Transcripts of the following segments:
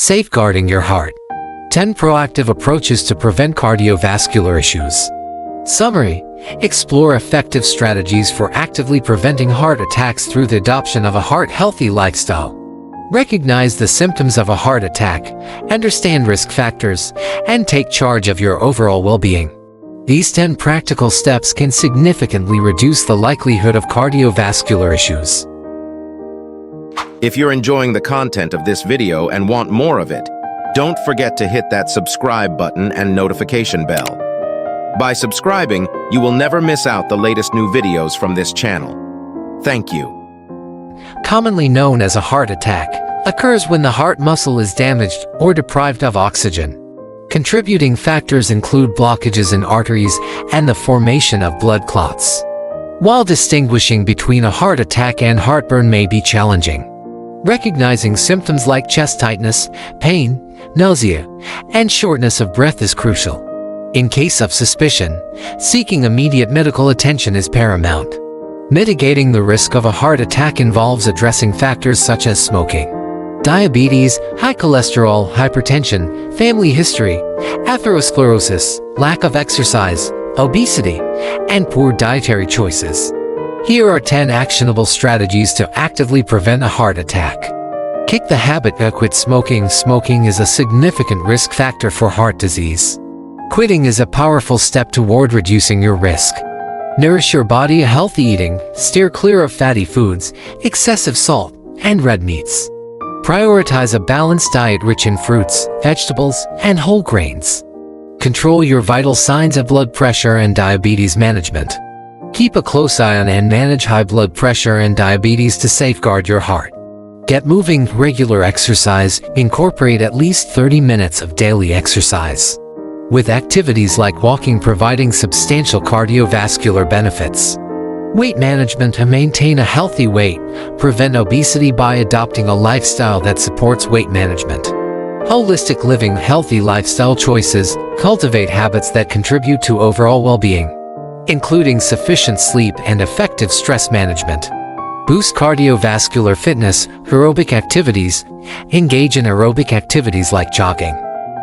Safeguarding your heart. 10 proactive approaches to prevent cardiovascular issues. Summary: explore effective strategies for actively preventing heart attacks through the adoption of a heart-healthy lifestyle. Recognize the symptoms of a heart attack, understand risk factors, and take charge of your overall well-being. These 10 practical steps can significantly reduce the likelihood of cardiovascular issues. If you're enjoying the content of this video and want more of it, don't forget to hit that subscribe button and notification bell. By subscribing, you will never miss out the latest new videos from this channel. Thank you. Commonly known as a heart attack, occurs when the heart muscle is damaged or deprived of oxygen. Contributing factors include blockages in arteries and the formation of blood clots. While distinguishing between a heart attack and heartburn may be challenging, recognizing symptoms like chest tightness, pain, nausea, and shortness of breath is crucial. In case of suspicion, seeking immediate medical attention is paramount. Mitigating the risk of a heart attack involves addressing factors such as smoking, diabetes, high cholesterol, hypertension, family history, atherosclerosis, lack of exercise, obesity, and poor dietary choices. Here are 10 actionable strategies to actively prevent a heart attack. Kick the habit. Quit smoking. Smoking is a significant risk factor for heart disease. Quitting is a powerful step toward reducing your risk. Nourish your body. Healthy eating. Steer clear of fatty foods, excessive salt, and red meats. Prioritize a balanced diet rich in fruits, vegetables, and whole grains. Control your vital signs of blood pressure and diabetes management. Keep a close eye on and manage high blood pressure and diabetes to safeguard your heart. Get moving. Regular exercise. Incorporate at least 30 minutes of daily exercise, with activities like walking providing substantial cardiovascular benefits. Weight management. To maintain a healthy weight, prevent obesity by adopting a lifestyle that supports weight management. Holistic living. Healthy lifestyle choices. Cultivate habits that contribute to overall well-being, including sufficient sleep and effective stress management. Boost cardiovascular fitness. Aerobic activities. Engage in aerobic activities like jogging,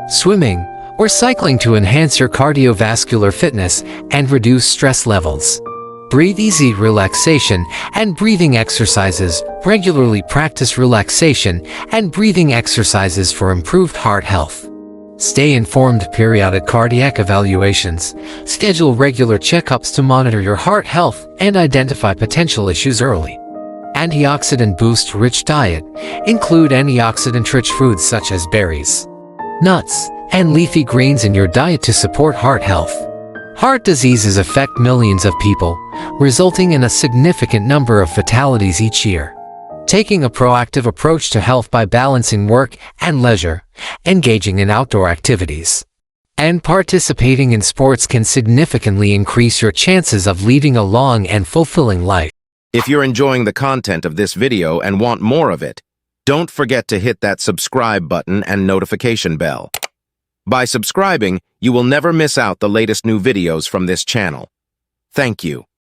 swimming, or cycling to enhance your cardiovascular fitness and reduce stress levels. Breathe easy. Relaxation and breathing exercises. Regularly practice relaxation and breathing exercises for improved heart health. Stay informed. Periodic cardiac evaluations. Schedule regular checkups to monitor your heart health and identify potential issues early. Antioxidant boost. Rich diet. Include antioxidant-rich foods such as berries, nuts, and leafy greens in your diet to support heart health. Heart diseases affect millions of people, resulting in a significant number of fatalities each year. Taking a proactive approach to health by balancing work and leisure, engaging in outdoor activities, and participating in sports can significantly increase your chances of leading a long and fulfilling life. If you're enjoying the content of this video and want more of it, don't forget to hit that subscribe button and notification bell. By subscribing, you will never miss out the latest new videos from this channel. Thank you.